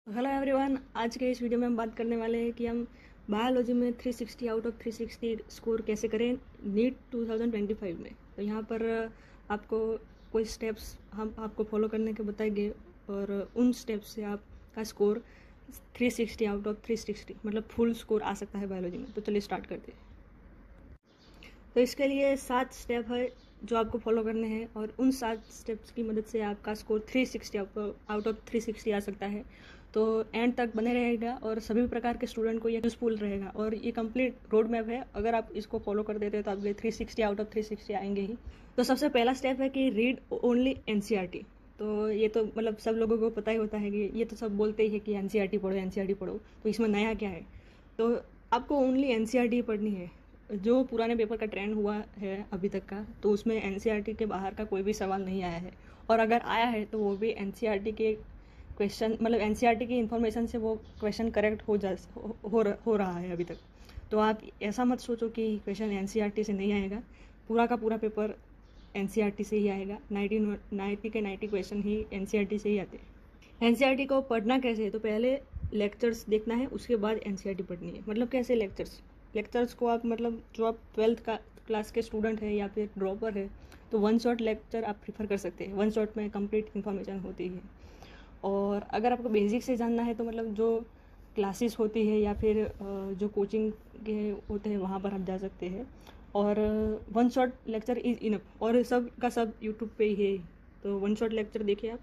Hello everyone, आज के इस वीडियो में हम बात करने वाले हैं कि हम बायोलॉजी में 360 आउट ऑफ 360 स्कोर कैसे करें नीट 2025 में। तो यहाँ पर आपको कोई स्टेप्स हम आपको फॉलो करने के बताएंगे और उन स्टेप्स से आपका स्कोर 360 आउट ऑफ 360 मतलब फुल स्कोर आ सकता है बायोलॉजी में। तो चलिए स्टार्ट करते हैं। तो इसके लिए 7 स्टेप है जो आपको फॉलो करने हैं और उन 7 स्टेप्स की मदद से आपका स्कोर 360 आउट ऑफ 360 आ सकता है। तो एंड तक बने रहेगा और सभी प्रकार के स्टूडेंट को ये यूजफुल रहेगा और ये कंप्लीट रोड मैप है। अगर आप इसको फॉलो कर देते हैं तो आपके 360 आउट ऑफ 360 आएंगे ही। तो सबसे पहला स्टेप है कि रीड ओनली एनसीईआरटी। तो ये तो मतलब सब लोगों को पता ही होता है कि ये तो सब बोलते ही है कि एनसीईआरटी पढ़ो एनसीईआरटी पढ़ो। तो इसमें नया क्या है? तो आपको ओनली एनसीईआरटी पढ़नी है। जो पुराने पेपर का ट्रेंड हुआ है अभी तक का, तो उसमें एनसीईआरटी के बाहर का कोई भी सवाल नहीं आया है और अगर आया है तो वो भी एनसीईआरटी के क्वेश्चन मतलब एनसीईआरटी की इन्फॉर्मेशन से वो क्वेश्चन करेक्ट हो रहा है अभी तक। तो आप ऐसा मत सोचो कि क्वेश्चन एनसीईआरटी से नहीं आएगा। पूरा का पूरा पेपर एनसीईआरटी से ही आएगा। 90 के 90 क्वेश्चन ही एनसीईआरटी से ही आते हैं। एनसीईआरटी को पढ़ना कैसे है? तो पहले लेक्चर्स देखना है, उसके बाद एनसीईआरटी पढ़नी है। मतलब कैसे लेक्चर्स को आप मतलब जो आप 12th क्लास के स्टूडेंट है या फिर ड्रॉपर है तो वन शॉट लेक्चर आप प्रीफर कर सकते हैं। वन शॉट में कंप्लीट इन्फॉर्मेशन होती है। और अगर आपको बेसिक से जानना है तो मतलब जो क्लासेस होती है या फिर जो कोचिंग के होते हैं वहाँ पर आप जा सकते हैं और one shot lecture is enough और सब का सब यूट्यूब पे ही है। तो वन शॉट लेक्चर देखिए आप,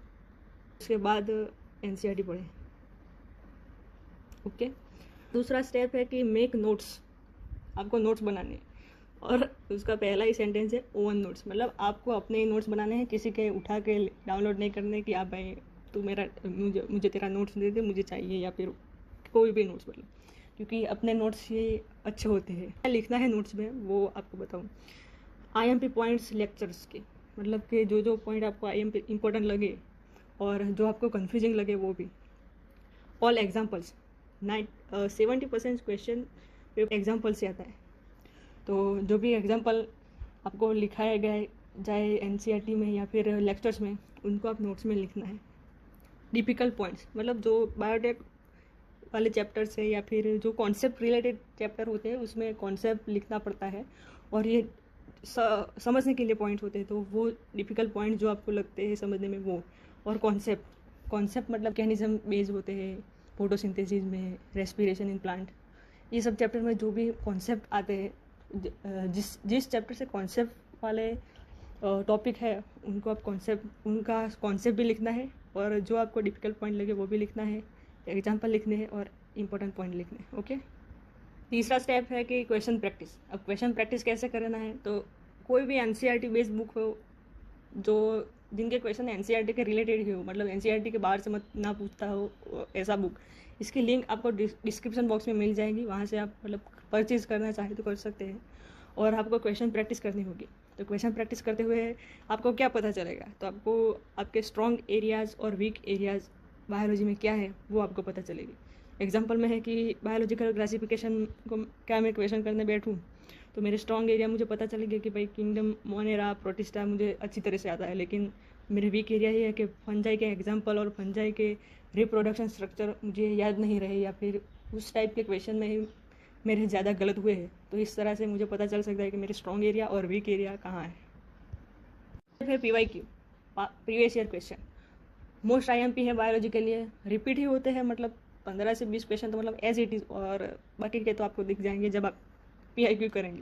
उसके बाद एनसीईआरटी पढ़ें। ओके। दूसरा स्टेप है कि मेक नोट्स। आपको नोट्स बनाने और उसका पहला ही सेंटेंस है ओवन नोट्स। मतलब आपको अपने ही नोट्स बनाने हैं, किसी के उठा के डाउनलोड नहीं करने कि आप भाई तू मुझे तेरा नोट्स दे दे, मुझे चाहिए, या फिर कोई भी नोट्स मतलब, क्योंकि अपने नोट्स ये अच्छे होते हैं। क्या लिखना है नोट्स में वो आपको बताऊँ। आईएमपी पॉइंट्स लेक्चर्स के, मतलब कि जो पॉइंट आपको आईएमपी इंपॉर्टेंट लगे और जो आपको कन्फ्यूजिंग लगे वो भी। ऑल एग्जाम्पल्स 70% क्वेश्चन एग्जाम्पल से आता है। तो जो भी एग्जाम्पल आपको लिखाया गया जाए एनसीईआरटी में या फिर लेक्चर्स में, उनको आप नोट्स में लिखना है। डिफिकल्ट पॉइंट्स मतलब जो बायोटेक वाले चैप्टर से या फिर जो कॉन्सेप्ट रिलेटेड चैप्टर होते हैं उसमें कॉन्सेप्ट लिखना पड़ता है और ये समझने के लिए पॉइंट होते हैं। तो वो डिफ़िकल्ट पॉइंट जो आपको लगते हैं समझने में वो, और कॉन्सेप्ट मतलब मैकेनिज्म बेस्ड होते हैं फोटोसिंथेसिस में, रेस्पिरेशन इन प्लांट, ये सब चैप्टर में जो भी कॉन्सेप्ट आते हैं, जिस चैप्टर से कॉन्सेप्ट वाले टॉपिक है उनको आप उनका कॉन्सेप्ट भी लिखना है और जो आपको डिफ़िकल्ट पॉइंट लगे वो भी लिखना है, एग्जाम्पल लिखने हैं और इम्पोर्टेंट पॉइंट लिखने हैं। ओके। तीसरा स्टेप है कि क्वेश्चन प्रैक्टिस। अब क्वेश्चन प्रैक्टिस कैसे करना है? तो कोई भी एनसीईआरटी बेस्ड बुक हो जो जिनके क्वेश्चन एनसीईआरटी के रिलेटेड ही हो, मतलब एनसीईआरटी के बाहर से मत ना पूछता हो ऐसा बुक, इसकी लिंक आपको डिस्क्रिप्शन बॉक्स में मिल जाएगी। वहाँ से आप मतलब परचेज़ करना चाहे तो कर सकते हैं और आपको क्वेश्चन प्रैक्टिस करनी होगी। तो क्वेश्चन प्रैक्टिस करते हुए आपको क्या पता चलेगा? तो आपको आपके स्ट्रॉन्ग एरियाज़ और वीक एरियाज़ बायोलॉजी में क्या है वो आपको पता चलेगी। एग्जाम्पल में है कि बायोलॉजिकल क्लासिफिकेशन को क्या मैं क्वेश्चन करने बैठूँ तो मेरे स्ट्रॉन्ग एरिया मुझे पता चलेगा कि भाई किंगडम मोनेरा प्रोटिस्टा मुझे अच्छी तरह से आता है, लेकिन मेरे वीक एरिया ये है कि फंजाई के एग्जाम्पल और फंजाई के रिप्रोडक्शन स्ट्रक्चर मुझे याद नहीं रहे या फिर उस टाइप के क्वेश्चन में ही मेरे ज़्यादा गलत हुए हैं। तो इस तरह से मुझे पता चल सकता है कि मेरे स्ट्रॉन्ग एरिया और वीक एरिया कहाँ है। फिर PYQ previous year question most IMP है बायोलॉजी के लिए, रिपीट ही होते हैं, मतलब 15 से 20 क्वेश्चन तो मतलब एज इट इज़, और बाकी के तो आपको दिख जाएंगे जब आप PIQ करेंगे।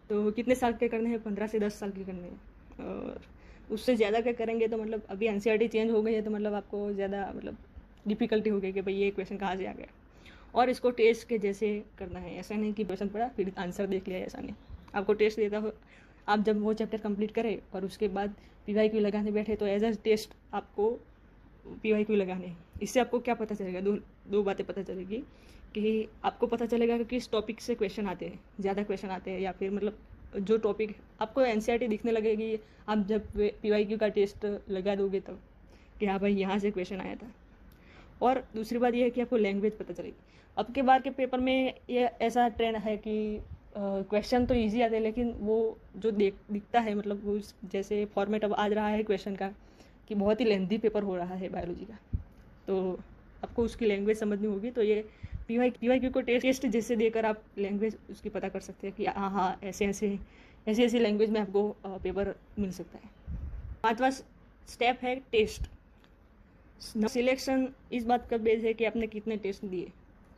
तो कितने साल के करने हैं? 15 से 10 साल के करने हैं। और उससे ज़्यादा के करेंगे तो मतलब अभी एनसीईआरटी चेंज हो गई है तो मतलब आपको ज़्यादा मतलब डिफ़िकल्टी हो गई कि भाई ये क्वेश्चन कहाँ से आ गया। और इसको टेस्ट के जैसे करना है, ऐसा नहीं कि क्वेश्चन पढ़ा फिर आंसर देख लिया, ऐसा नहीं। आपको टेस्ट देता हो, आप जब वो चैप्टर कंप्लीट करें और उसके बाद PYQ लगाने बैठे तो एज अ टेस्ट आपको PYQ लगाने। इससे आपको क्या पता चलेगा? दो बातें पता चलेगी कि आपको पता चलेगा कि किस टॉपिक से क्वेश्चन आते हैं, ज़्यादा क्वेश्चन आते हैं, या फिर मतलब जो टॉपिक आपको एनसीईआरटी दिखने लगेगी आप जब PYQ का टेस्ट लगा दोगे तब कि हाँ भाई यहाँ से क्वेश्चन आया था। और दूसरी बात यह है कि आपको लैंग्वेज पता चलेगी। अब के बार के पेपर में ये ऐसा ट्रेंड है कि क्वेश्चन तो इजी आते हैं लेकिन वो जो दिखता है मतलब वो जैसे फॉर्मेट अब आ रहा है क्वेश्चन का कि बहुत ही लेंथी पेपर हो रहा है बायोलॉजी का। तो आपको उसकी लैंग्वेज समझनी होगी। तो ये PYQ को टेस्ट जैसे देकर आप लैंग्वेज उसकी पता कर सकते हैं कि हाँ ऐसे लैंग्वेज में आपको पेपर मिल सकता है। 5वां स्टेप है टेस्ट। सिलेक्शन इस बात का बेस है कि आपने कितने टेस्ट दिए।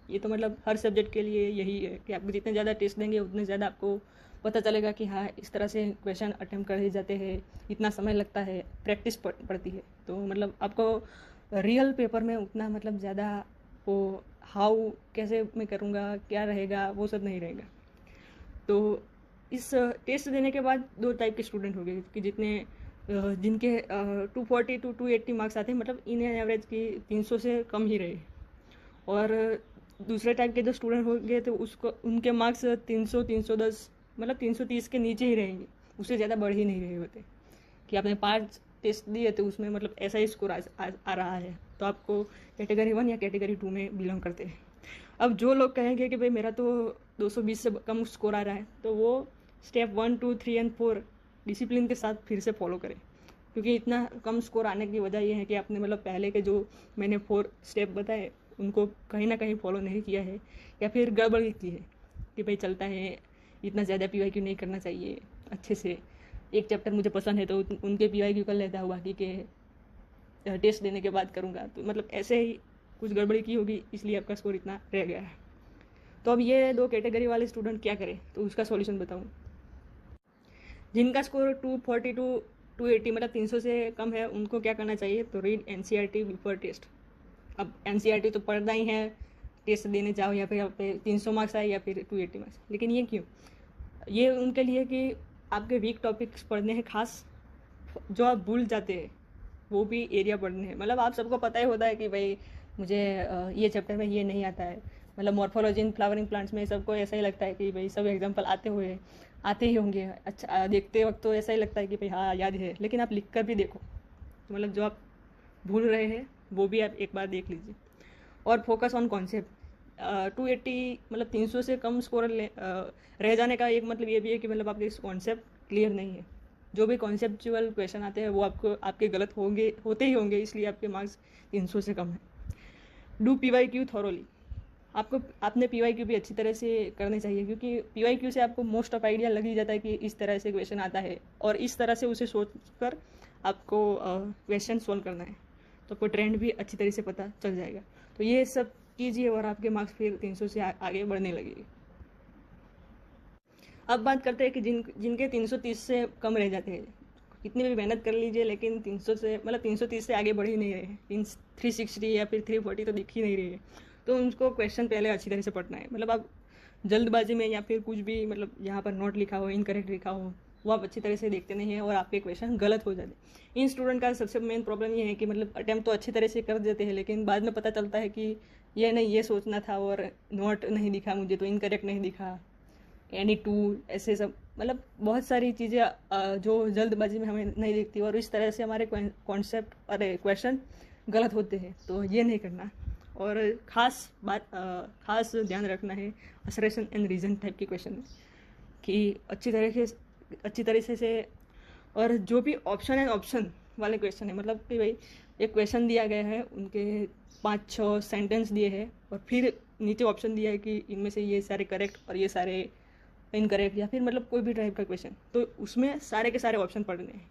ये तो मतलब हर सब्जेक्ट के लिए यही है कि आप जितने ज़्यादा टेस्ट देंगे उतने ज़्यादा आपको पता चलेगा कि हाँ इस तरह से क्वेश्चन अटेम्प्ट करे जाते हैं, इतना समय लगता है, प्रैक्टिस पड़ती है। तो मतलब आपको रियल पेपर में उतना मतलब ज़्यादा वो हाउ कैसे मैं करूँगा, क्या रहेगा, वो सब नहीं रहेगा। तो इस टेस्ट देने के बाद 2 टाइप के स्टूडेंट हो गए कि जिनके 240 to 280 मार्क्स आते हैं, मतलब इन एवरेज की 300 से कम ही रहे। और दूसरे टाइप के जो स्टूडेंट हो गए तो उनके मार्क्स 300 310 मतलब 330 के नीचे ही रहेंगे, उससे ज़्यादा बढ़ ही नहीं रहे होते। कि आपने 5 टेस्ट दिए तो उसमें मतलब ऐसा ही स्कोर आ रहा है, तो आपको कैटेगरी 1 या कैटेगरी 2 में बिलोंग करते हैं। अब जो लोग कहेंगे कि भाई मेरा तो 220 से कम स्कोर आ रहा है, तो वो स्टेप 1 2 3 एंड 4 डिसिप्लिन के साथ फिर से फॉलो करें। क्योंकि इतना कम स्कोर आने की वजह यह है कि आपने मतलब पहले के जो मैंने 4 स्टेप बताए उनको कहीं ना कहीं फॉलो नहीं किया है, या फिर गड़बड़ी की है कि भाई चलता है, इतना ज़्यादा PYQ नहीं करना चाहिए, अच्छे से एक चैप्टर मुझे पसंद है तो उनके PYQ कर लेता हूँ, बाकी के टेस्ट देने के बाद करूँगा। तो मतलब ऐसे ही कुछ गड़बड़ी की होगी, इसलिए आपका स्कोर इतना रह गया है। तो अब ये 2 कैटेगरी वाले स्टूडेंट क्या करें, तो उसका सॉल्यूशन बताऊँ। जिनका स्कोर 240 to 280 मतलब 300 से कम है, उनको क्या करना चाहिए, तो रीड NCERT बिफोर टेस्ट। अब NCERT तो पढ़ना ही है, टेस्ट देने जाओ या फिर आप 300 मार्क्स आए या फिर 280 मार्क्स। लेकिन ये क्यों, ये उनके लिए कि आपके वीक टॉपिक्स पढ़ने हैं, खास जो आप भूल जाते हैं वो भी एरिया पढ़ने हैं। मतलब आप सबको पता ही होता है कि भाई मुझे ये चैप्टर में ये नहीं आता है, मतलब मॉर्फोलॉजी इन फ्लावरिंग प्लांट्स में सबको ऐसा ही लगता है कि भाई सब एग्जाम्पल आते ही होंगे। अच्छा, देखते वक्त तो ऐसा ही लगता है कि भाई हाँ याद है, लेकिन आप लिख कर भी देखो तो मतलब जो आप भूल रहे हैं वो भी आप एक बार देख लीजिए। और फोकस ऑन कॉन्सेप्ट। 280 मतलब 300 से कम स्कोर रह जाने का एक मतलब ये भी है कि मतलब आपके कॉन्सेप्ट क्लियर नहीं है। जो भी कॉन्सेप्चुअल क्वेश्चन आते हैं वो आपके गलत होते ही होंगे, इसलिए आपके मार्क्स 300 से कम है। Do PYQ thoroughly. आपने PYQ भी अच्छी तरह से करने चाहिए, क्योंकि PYQ से आपको मोस्ट ऑफ आइडिया लग ही जाता है कि इस तरह से क्वेश्चन आता है, और इस तरह से उसे सोच कर आपको क्वेश्चन सोल्व करना है। तो आपको ट्रेंड भी अच्छी तरह से पता चल जाएगा। तो ये सब कीजिए और आपके मार्क्स फिर 300 से आगे बढ़ने लगेंगे। अब बात करते हैं कि जिनके 330 से कम रह जाते हैं, कितनी भी मेहनत कर लीजिए लेकिन 300 से मतलब 330 से आगे बढ़ ही नहीं रहे, 360 या फिर 340 तो दिख ही नहीं रही है। तो उनको क्वेश्चन पहले अच्छी तरह से पढ़ना है। मतलब आप जल्दबाजी में या फिर कुछ भी मतलब यहाँ पर नोट लिखा हो, इनकरेक्ट लिखा हो, वो आप अच्छी तरह से देखते नहीं हैं और आपके क्वेश्चन गलत हो जाते हैं। इन स्टूडेंट का सबसे मेन प्रॉब्लम ये है कि मतलब अटैम्प्ट तो अच्छी तरह से कर देते हैं, लेकिन बाद में पता चलता है कि ये नहीं, ये सोचना था और नोट नहीं दिखा मुझे, तो इनकरेक्ट नहीं दिखा, एनी टू, ऐसे सब मतलब बहुत सारी चीज़ें जो जल्दबाजी में हमें नहीं दिखती और इस तरह से हमारे कॉन्सेप्ट अरे क्वेश्चन गलत होते हैं। तो ये नहीं करना। और खास ध्यान रखना है असरेशन एंड रीजन टाइप के क्वेश्चन में, कि अच्छी तरीके से और जो भी ऑप्शन वाले क्वेश्चन है, मतलब कि भाई एक क्वेश्चन दिया गया है, उनके 5-6 सेंटेंस दिए हैं और फिर नीचे ऑप्शन दिया है कि इनमें से ये सारे करेक्ट और ये सारे इनकरेक्ट, या फिर मतलब कोई भी टाइप का क्वेश्चन, तो उसमें सारे के सारे ऑप्शन पढ़ने हैं।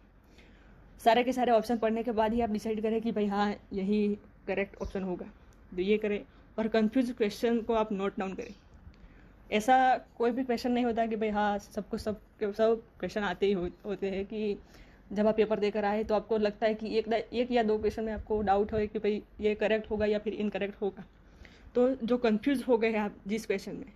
सारे के सारे ऑप्शन पढ़ने के बाद ही आप डिसाइड करें कि भाई हाँ यही करेक्ट ऑप्शन होगा, तो ये करें। और कंफ्यूज क्वेश्चन को आप नोट डाउन करें। ऐसा कोई भी क्वेश्चन नहीं होता कि भाई हाँ सब क्वेश्चन आते ही होते हैं कि जब आप पेपर देकर आए तो आपको लगता है कि एक या 2 क्वेश्चन में आपको डाउट हो कि भाई ये करेक्ट होगा या फिर इनकरेक्ट होगा। तो जो कंफ्यूज हो गए हैं आप जिस क्वेश्चन में,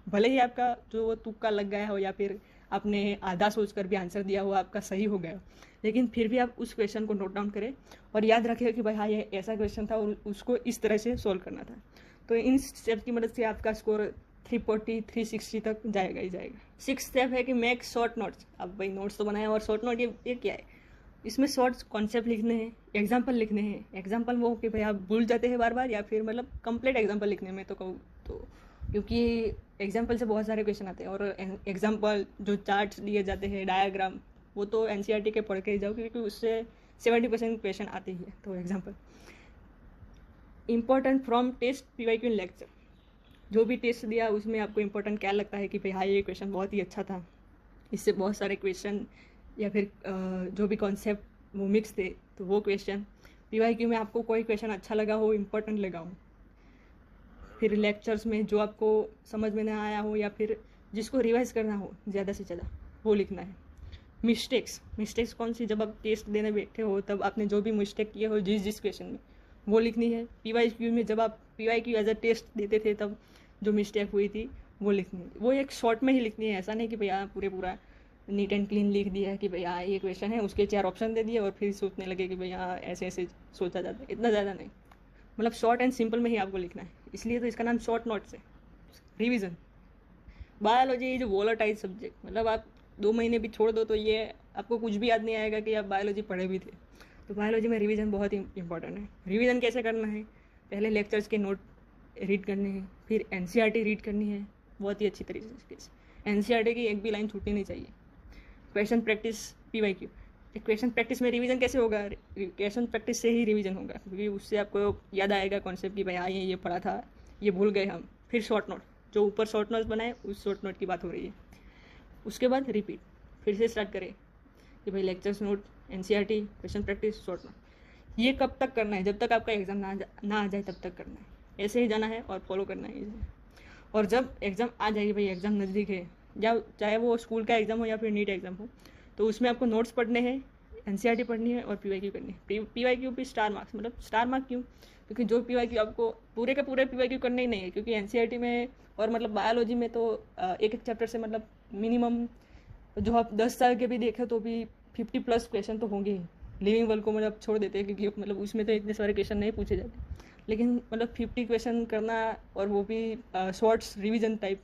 भले ही आपका जो तुक्का लग गया हो या फिर आपने आधा सोचकर भी आंसर दिया हो आपका सही हो गया हो, लेकिन फिर भी आप उस क्वेश्चन को नोट डाउन करें और याद रखें कि भाई हाँ ये ऐसा क्वेश्चन था और उसको इस तरह से सोल्व करना था। तो इन स्टेप की मदद से आपका स्कोर 340 360 तक जाएगा ही जाएगा। 6th स्टेप है कि मेक शॉर्ट नोट्स। अब भाई नोट्स तो बनाए और शॉर्ट नोट ये क्या है, इसमें शॉर्ट कॉन्सेप्ट लिखने हैं, एग्जाम्पल लिखने हैं। एग्जाम्पल वो कि भाई आप भूल जाते हैं बार बार, या फिर मतलब कंप्लीट एग्जाम्पल लिखने में तो कहूँ तो, क्योंकि एग्जाम्पल से बहुत सारे क्वेश्चन आते हैं और एग्जाम्पल जो चार्ट्स दिए जाते हैं, डायग्राम, वो तो NCERT के पढ़ के जाओ, क्योंकि उससे 70% क्वेश्चन आते ही है। तो example important from test PYQ in lecture. जो भी टेस्ट दिया उसमें आपको इम्पोर्टेंट क्या लगता है कि भाई हाँ ये क्वेश्चन बहुत ही अच्छा था, इससे बहुत सारे क्वेश्चन या फिर जो भी कॉन्सेप्ट वो मिक्स थे, तो वो क्वेश्चन PYQ में आपको कोई क्वेश्चन अच्छा लगा हो, इम्पोर्टेंट लगा हो। फिर लेक्चर्स में जो आपको समझ में ना आया हो या फिर जिसको रिवाइज करना हो ज़्यादा से ज़्यादा, वो लिखना है। मिस्टेक्स कौन सी, जब आप टेस्ट देने बैठे हो तब आपने जो भी मिस्टेक किए हो जिस क्वेश्चन में, वो लिखनी है। PYQ में जब आप PYQ एज अ टेस्ट देते थे तब जो मिस्टेक हुई थी वो लिखनी है। वो एक शॉर्ट में ही लिखनी है, ऐसा नहीं कि भैया पूरा नीट एंड क्लीन लिख दिया है कि भैया ये क्वेश्चन है, उसके 4 ऑप्शन दे दिए और फिर सोचने लगे कि भैया ऐसे ऐसे सोचा जाता है। इतना ज़्यादा नहीं, मतलब शॉर्ट एंड सिंपल में ही आपको लिखना है, इसलिए तो इसका नाम शॉर्ट नोट्स है। Revision biology is volatile subject, मतलब आप 2 महीने भी छोड़ दो तो ये आपको कुछ भी याद नहीं आएगा कि आप बायोलॉजी पढ़े भी थे। तो बायोलॉजी में रिवीजन बहुत ही इंपॉर्टेंट है। रिवीजन कैसे करना है, पहले लेक्चर्स के नोट रीड करने हैं, फिर NCERT रीड करनी है बहुत ही अच्छी तरीके से। NCERT की एक भी लाइन छूटनी नहीं चाहिए। Question practice PYQ, question practice में रिवीजन कैसे होगा, क्वेश्चन प्रैक्टिस से ही रिवीजन होगा, क्योंकि उससे आपको याद आएगा कॉन्सेप्ट कि भाई हाँ ये पढ़ा था, ये भूल गए हम। फिर शॉर्ट नोट, जो ऊपर शॉर्ट नोट्स बनाए उस शॉर्ट नोट की बात हो रही है। उसके बाद रिपीट, फिर से स्टार्ट करें कि भाई lectures note, NCERT, question practice, short note. ये कब तक करना है, जब तक आपका एग्ज़ाम ना आ जाए तब तक करना है। ऐसे ही जाना है और फॉलो करना है इसे। और जब एग्ज़ाम आ जाएगी, भाई एग्ज़ाम नज़दीक है, या चाहे वो स्कूल का एग्ज़ाम हो या फिर नीट एग्ज़ाम हो, तो उसमें आपको नोट्स पढ़ने हैं, NCERT पढ़नी है और PYQ करनी है। PYQ भी स्टार मार्क्स, मतलब स्टार मार्क क्यों, क्योंकि जो PYQ आपको पूरे के पूरे PYQ करने ही नहीं है, क्योंकि NCERT में और मतलब बायोलॉजी में तो एक चैप्टर से मतलब मिनिमम जो आप 10 साल के भी देखें तो भी 50+ क्वेश्चन तो होंगे ही। लिविंग वर्ल्ड को मतलब छोड़ देते हैं, क्योंकि मतलब उसमें तो इतने सारे क्वेश्चन नहीं पूछे जाते, लेकिन मतलब 50 क्वेश्चन करना और वो भी शॉर्ट्स रिवीजन टाइप,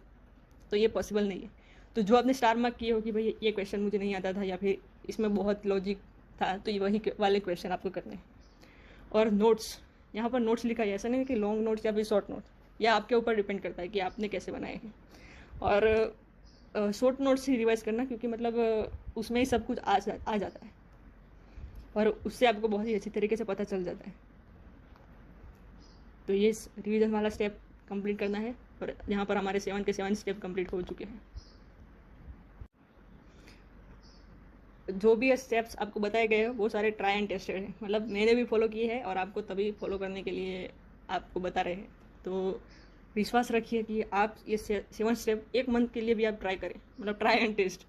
तो ये पॉसिबल नहीं है। तो जो आपने स्टार मार्क किए हो कि भाई ये क्वेश्चन मुझे नहीं आता था या फिर इसमें बहुत लॉजिक था, तो ये वही वाले क्वेश्चन आपको करने हैं। और नोट्स, यहाँ पर नोट्स लिखा है, ऐसा नहीं कि लॉन्ग नोट्स या फिर शॉर्ट नोट, यह आपके ऊपर डिपेंड करता है कि आपने कैसे बनाए हैं। और शॉर्ट नोट्स ही रिवाइज करना, क्योंकि मतलब उसमें ही सब कुछ आ जाता है और उससे आपको बहुत ही अच्छी तरीके से पता चल जाता है। तो ये रिवीजन वाला स्टेप कंप्लीट करना है, और यहाँ पर हमारे 7 के 7 स्टेप कंप्लीट हो चुके हैं। जो भी स्टेप्स आपको बताए गए हैं वो सारे ट्राई एंड टेस्टेड हैं, मतलब मैंने भी फॉलो किए हैं और आपको तभी फॉलो करने के लिए आपको बता रहे हैं। तो विश्वास रखिए कि आप ये 7 स्टेप 1 मंथ के लिए भी आप ट्राई करें, मतलब ट्राई एंड टेस्ट,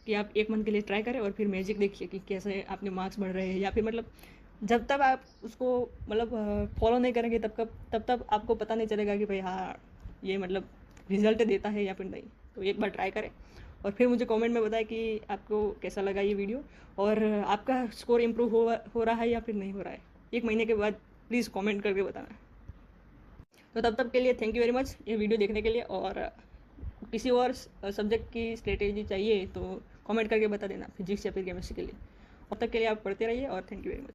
कि आप 1 मंथ के लिए ट्राई करें और फिर मैजिक देखिए कि कैसे आपके मार्क्स बढ़ रहे हैं। या फिर मतलब जब तक आप उसको मतलब फॉलो नहीं करेंगे तब तक आपको पता नहीं चलेगा कि भाई हाँ ये मतलब रिजल्ट देता है या फिर नहीं। तो एक बार ट्राई करें और फिर मुझे कमेंट में बताएं कि आपको कैसा लगा ये वीडियो, और आपका स्कोर इम्प्रूव हो रहा है या फिर नहीं हो रहा है। 1 महीने के बाद प्लीज़ कमेंट करके बताना। तो तब तक के लिए थैंक यू वेरी मच ये वीडियो देखने के लिए, और किसी और सब्जेक्ट की स्ट्रेटेजी चाहिए तो कमेंट करके बता देना, फिजिक्स या फिर केमिस्ट्री के लिए। अब तक के लिए आप पढ़ते रहिए और थैंक यू वेरी मच।